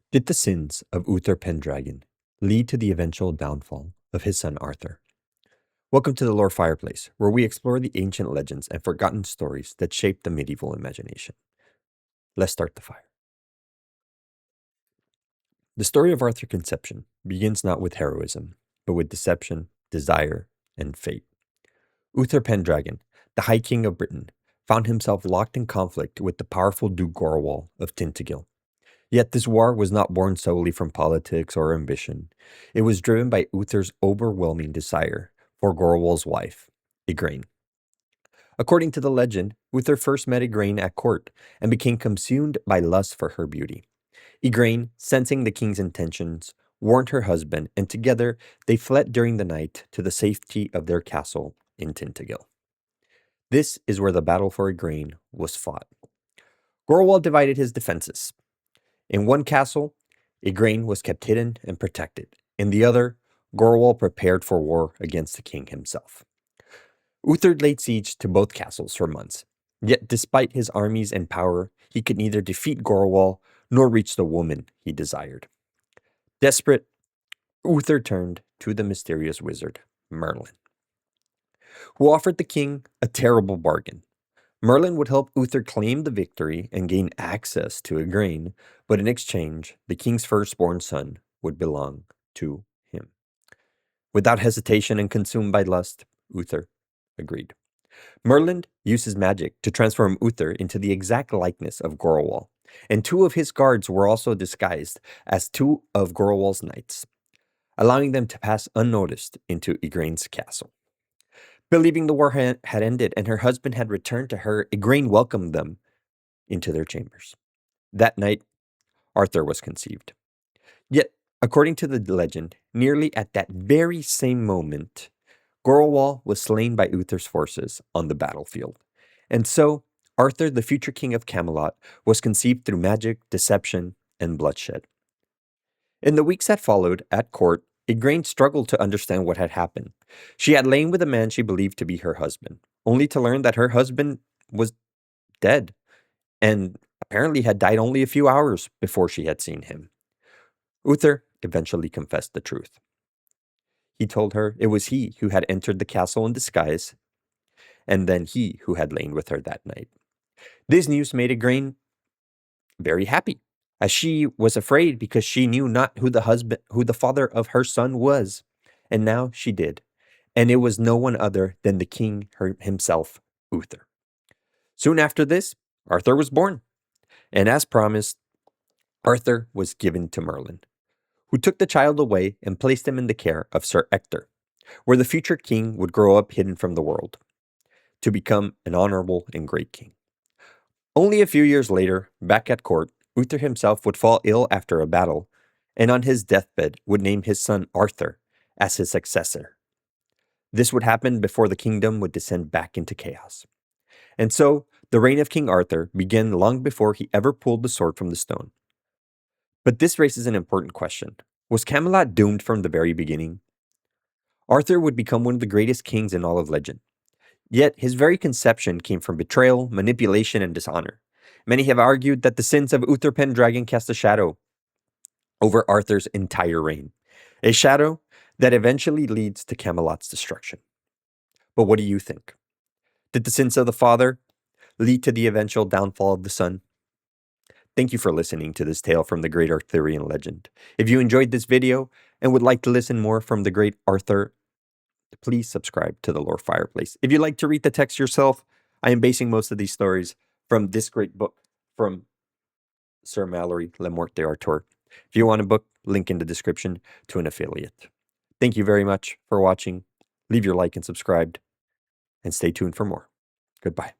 Did the sins of Uther Pendragon lead to the eventual downfall of his son Arthur? Welcome to the Lore Fireplace, where we explore the ancient legends and forgotten stories that shaped the medieval imagination. Let's start the fire. The story of Arthur's conception begins not with heroism, but with deception, desire, and fate. Uther Pendragon, the High King of Britain, found himself locked in conflict with the powerful Duke Gorowal of Tintagel. Yet this war was not born solely from politics or ambition. It was driven by Uther's overwhelming desire for Gorowal's wife, Igraine. According to the legend, Uther first met Igraine at court and became consumed by lust for her beauty. Igraine, sensing the king's intentions, warned her husband, and together they fled during the night to the safety of their castle in Tintagel. This is where the battle for Igraine was fought. Gorowal divided his defenses. In one castle, Igraine was kept hidden and protected. In the other, Gorowal prepared for war against the king himself. Uther laid siege to both castles for months. Yet despite his armies and power, he could neither defeat Gorowal nor reach the woman he desired. Desperate, Uther turned to the mysterious wizard, Merlin, who offered the king a terrible bargain. Merlin would help Uther claim the victory and gain access to Igraine, but in exchange, the king's firstborn son would belong to him. Without hesitation and consumed by lust, Uther agreed. Merlin used his magic to transform Uther into the exact likeness of Gorowal, and two of his guards were also disguised as two of Gorowal's knights, allowing them to pass unnoticed into Igraine's castle. Believing the war had ended and her husband had returned to her, Igraine welcomed them into their chambers. That night, Arthur was conceived. Yet, according to the legend, nearly at that very same moment, Gorowal was slain by Uther's forces on the battlefield. And so, Arthur, the future king of Camelot, was conceived through magic, deception, and bloodshed. In the weeks that followed, at court, Igraine struggled to understand what had happened. She had lain with a man she believed to be her husband, only to learn that her husband was dead, and apparently had died only a few hours before she had seen him. Uther eventually confessed the truth. He told her it was he who had entered the castle in disguise, and then he who had lain with her that night. This news made Igraine very happy, as she was afraid because she knew not who the father of her son was. And now she did. And it was no one other than the king himself, Uther. Soon after this, Arthur was born. And as promised, Arthur was given to Merlin, who took the child away and placed him in the care of Sir Ector, where the future king would grow up hidden from the world, to become an honorable and great king. Only a few years later, back at court, Uther himself would fall ill after a battle, and on his deathbed would name his son Arthur as his successor. This would happen before the kingdom would descend back into chaos. And so, the reign of King Arthur began long before he ever pulled the sword from the stone. But this raises an important question. Was Camelot doomed from the very beginning? Arthur would become one of the greatest kings in all of legend. Yet, his very conception came from betrayal, manipulation, and dishonor. Many have argued that the sins of Uther Pendragon cast a shadow over Arthur's entire reign, a shadow that eventually leads to Camelot's destruction. But what do you think? Did the sins of the father lead to the eventual downfall of the son? Thank you for listening to this tale from the great Arthurian legend. If you enjoyed this video and would like to listen more from the great Arthur, please subscribe to the Lore Fireplace. If you'd like to read the text yourself, I am basing most of these stories from this great book from Sir Mallory Le Morte Arthur. If you want a book, link in the description to an affiliate. Thank you very much for watching. Leave your like and subscribe, and stay tuned for more. Goodbye.